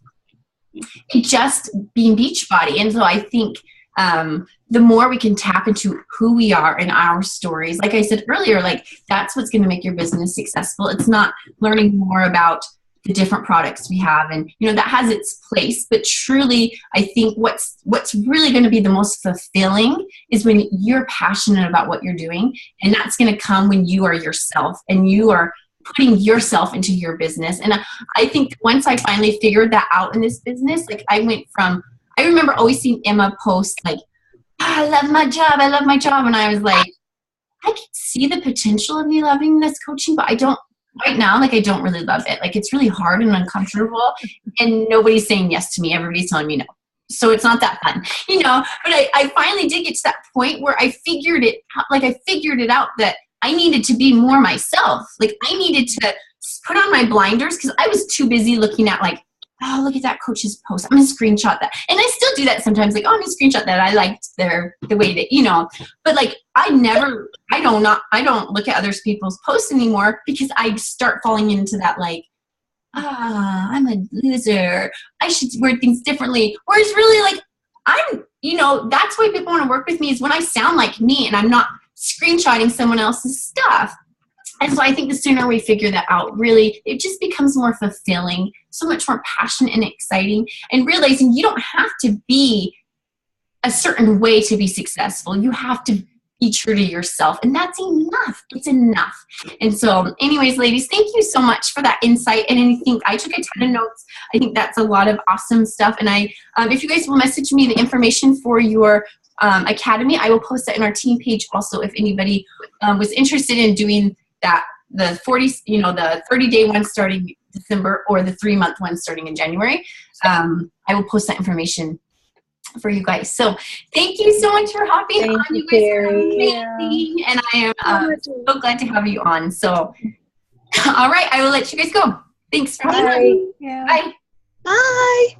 Speaker 1: being Beachbody. And so I think the more we can tap into who we are and our stories, like I said earlier, like, that's what's going to make your business successful. It's not learning more about the different products we have, and that has its place, but truly I think what's really going to be the most fulfilling is when you're passionate about what you're doing, and that's going to come when you are yourself and you are putting yourself into your business. And I think once I finally figured that out in this business, like, I remember always seeing Emma post like, I love my job, and I was like, I can see the potential of me loving this coaching, but I don't right now, like, I don't really love it. Like, it's really hard and uncomfortable, and nobody's saying yes to me. Everybody's telling me no. So it's not that fun, but I finally did get to that point where I figured it out that I needed to be more myself. Like, I needed to put on my blinders because I was too busy looking at, like, oh, look at that coach's post, I'm going to screenshot that. And I still do that sometimes. Like, oh, I'm going to screenshot that. I liked the way that, but like, I don't look at other people's posts anymore because I start falling into that, like, I'm a loser, I should word things differently. Whereas really, like, that's why people want to work with me, is when I sound like me and I'm not screenshotting someone else's stuff. And so I think the sooner we figure that out, really, it just becomes more fulfilling, so much more passionate and exciting, and realizing you don't have to be a certain way to be successful. You have to be true to yourself, and that's enough. It's enough. And so anyways, ladies, thank you so much for that insight. And I think I took a ton of notes. I think that's a lot of awesome stuff. And if you guys will message me the information for your academy, I will post that in our team page also, if anybody was interested in doing that, the 30-day one starting December or the 3-month one starting in January. I will post that information for you guys. So thank you so much for hopping on. You guys are amazing, and I am so glad to have you on. So, all right, I will let you guys go. Thanks for having me.
Speaker 3: Yeah.
Speaker 1: Bye.
Speaker 5: Bye.